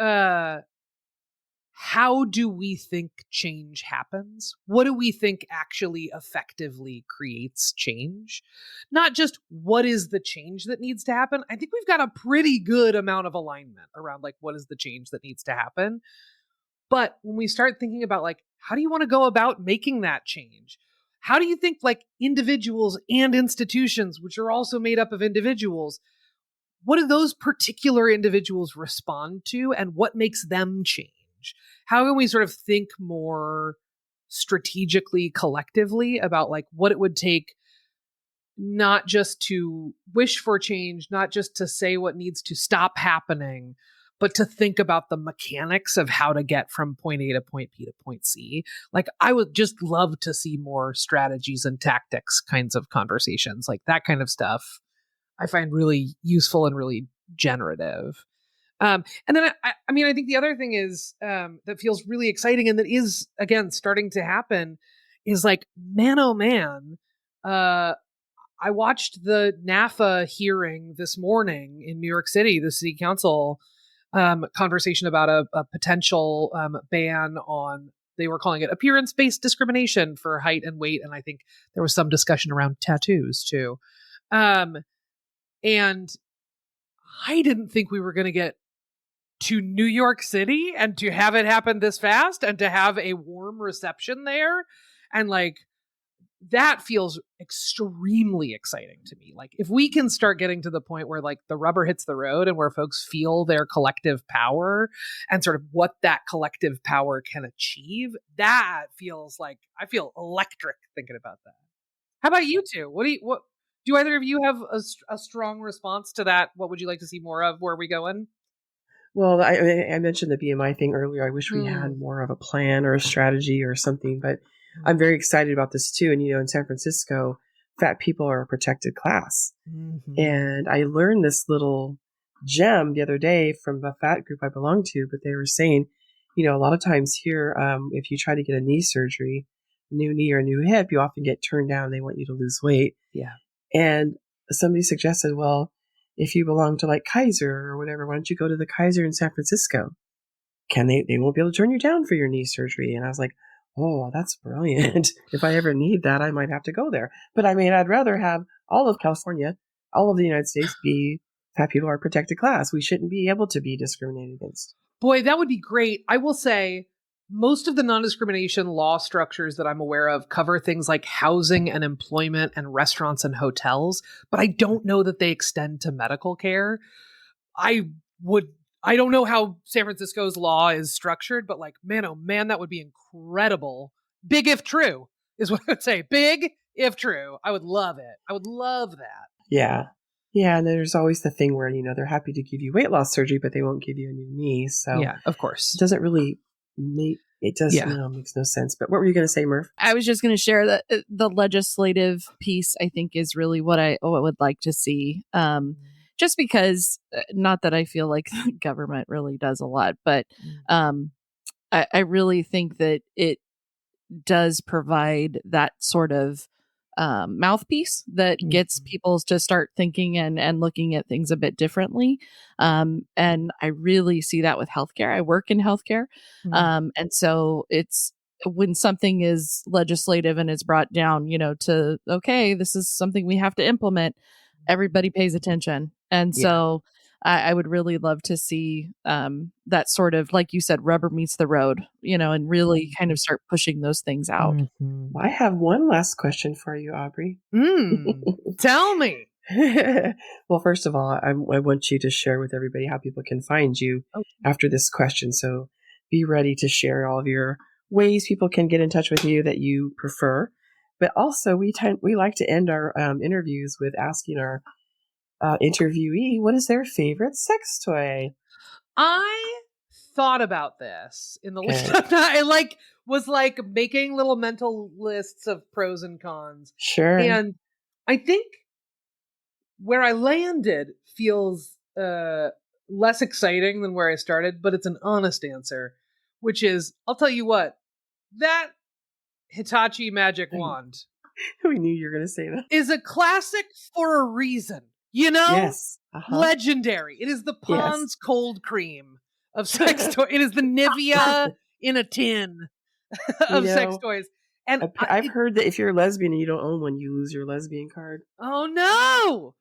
how do we think change happens? What do we think actually effectively creates change? Not just what is the change that needs to happen. I think we've got a pretty good amount of alignment around like what is the change that needs to happen. But when we start thinking about like, how do you want to go about making that change? How do you think like individuals and institutions, which are also made up of individuals, what do those particular individuals respond to and what makes them change? How can we sort of think more strategically, collectively about like what it would take, not just to wish for change, not just to say what needs to stop happening, but to think about the mechanics of how to get from point A to point B to point C. Like I would just love to see more strategies and tactics kinds of conversations, like that kind of stuff. I find really useful and really generative. And then I mean, I think the other thing is that feels really exciting and that is, again, starting to happen is like, man, oh man, I watched the NAFA hearing this morning in New York City, the city council conversation about a potential ban on, they were calling it appearance-based discrimination for height and weight. And I think there was some discussion around tattoos too. And I didn't think we were going to get to New York City and to have it happen this fast and to have a warm reception there. And like, that feels extremely exciting to me. Like if we can start getting to the point where like the rubber hits the road and where folks feel their collective power and sort of what that collective power can achieve, that feels like, I feel electric thinking about that. How about you two? What do either of you have a strong response to that? What would you like to see more of? Where are we going? Well, I mentioned the BMI thing earlier. I wish we had more of a plan or a strategy or something, but I'm very excited about this too. And, in San Francisco, fat people are a protected class. Mm-hmm. And I learned this little gem the other day from a fat group I belong to, but they were saying, a lot of times here, if you try to get a knee surgery, new knee or new hip, you often get turned down. They want you to lose weight. Yeah. And somebody suggested, well, if you belong to like Kaiser or whatever, why don't you go to the Kaiser in San Francisco? They won't be able to turn you down for your knee surgery. And I was like, oh, that's brilliant. If I ever need that, I might have to go there. But I mean, I'd rather have all of California, all of the United States be fat people are a protected class. We shouldn't be able to be discriminated against. Boy, that would be great. I will say most of the non-discrimination law structures that I'm aware of cover things like housing and employment and restaurants and hotels, but I don't know that they extend to medical care. I don't know how San Francisco's law is structured, but like, man, oh man, that would be incredible. Big if true is what I would say. Big if true. I would love it. I would love that. Yeah. Yeah. And there's always the thing where, they're happy to give you weight loss surgery, but they won't give you a new knee. So yeah, of course. It doesn't really makes no sense. But what were you going to say, Murph? I was just going to share that the legislative piece, I think, is really what I would like to see. Just because, not that I feel like the government really does a lot, but I really think that it does provide that sort of mouthpiece that gets people to start thinking and looking at things a bit differently. And I really see that with healthcare. I work in healthcare. And so it's when something is legislative and it's brought down, to, okay, this is something we have to implement, everybody pays attention. And so I would really love to see that sort of, like you said, rubber meets the road, and really kind of start pushing those things out. Mhm. I have one last question for you, Aubrey. Tell me. Well, first of all, I want you to share with everybody how people can find you after this question. So be ready to share all of your ways people can get in touch with you that you prefer. But also, we like to end our interviews with asking our interviewee what is their favorite sex toy. I thought about this in the lead up. I was making little mental lists of pros and cons. Sure. And I think where I landed feels less exciting than where I started, but it's an honest answer, which is, I'll tell you what, that Hitachi magic wand. We knew you were going to say that. Is a classic for a reason. Yes. Legendary. It is the Pond's cold cream of sex toys. It is the Nivea in a tin of sex toys. And I've heard that if you're a lesbian and you don't own one, you lose your lesbian card. Oh, no.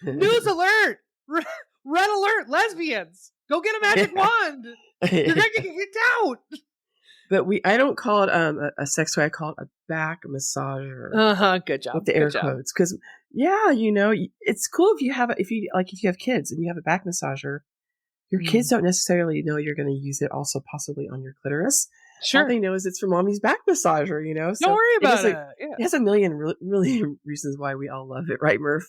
News alert. Red alert, lesbians. Go get a magic wand. You're going to get kicked out. But I don't call it a sex toy. I call it a back massager. Good job. With the air quotes, because it's cool if you have kids and you have a back massager. Your kids don't necessarily know you're going to use it also possibly on your clitoris. Sure. All they know is it's for mommy's back massager. So don't worry about it. It has a million really reasons why we all love it, right, Murph?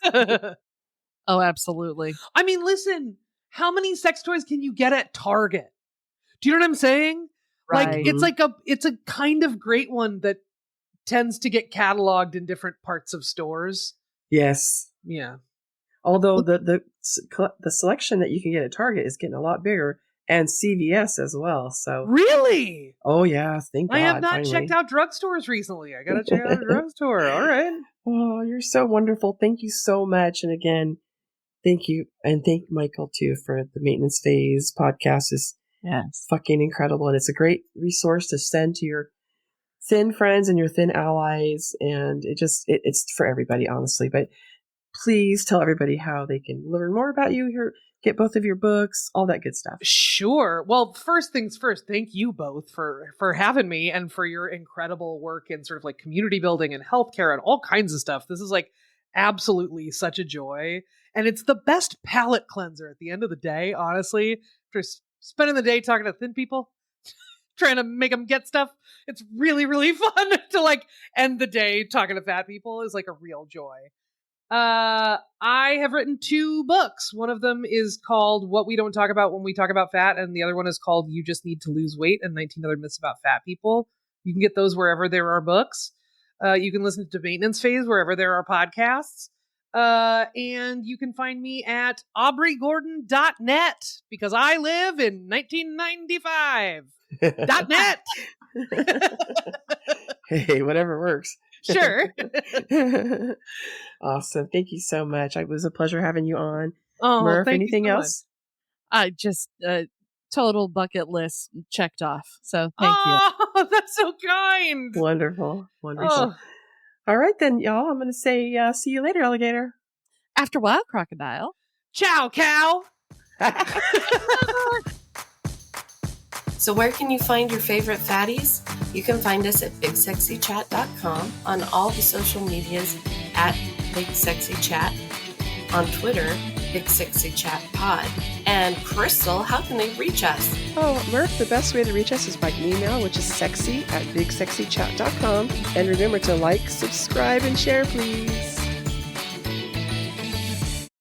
Oh, absolutely. I mean, listen, how many sex toys can you get at Target? Do you know what I'm saying? Right. It's a kind of great one that tends to get cataloged in different parts of stores. Yes. Yeah. Although the selection that you can get at Target is getting a lot bigger, and CVS as well. So really? Oh yeah, thank God. I have not checked out drugstores recently. I gotta check out a drugstore. All right. Oh, you're so wonderful. Thank you so much. And again, thank you, and thank Michael too for the Maintenance Phase podcast. Is fucking incredible, and it's a great resource to send to your thin friends and your thin allies, and it's for everybody, honestly. But please tell everybody how they can learn more about you, get both of your books, all that good stuff. Sure. Well, first things first, thank you both for having me and for your incredible work in sort of like community building and healthcare and all kinds of stuff. This is absolutely such a joy, and it's the best palate cleanser at the end of the day, honestly. For spending the day talking to thin people, trying to make them get stuff, it's really, really fun to end the day talking to fat people is a real joy. I have written 2 books. One of them is called What We Don't Talk About When We Talk About Fat, and the other one is called You Just Need to Lose Weight and 19 Other Myths About Fat People. You can get those wherever there are books. You can listen to Maintenance Phase wherever there are podcasts. And you can find me at AubreyGordon.net because I live in 1995. .net. Hey, whatever works. Sure. Awesome. Thank you so much. It was a pleasure having you on. Oh, Murph, anything else? Just total bucket list checked off. So thank you. Oh, that's so kind. Wonderful. Oh. All right, then, y'all. I'm going to say see you later, alligator. After a while, crocodile. Ciao, cow. So where can you find your favorite fatties? You can find us at BigSexyChat.com, on all the social medias at BigSexyChat, on Twitter, BigSexyChatPod. And Crystal, how can they reach us? Oh, Murph, the best way to reach us is by email, which is sexy@BigSexyChat.com. And remember to like, subscribe, and share, please.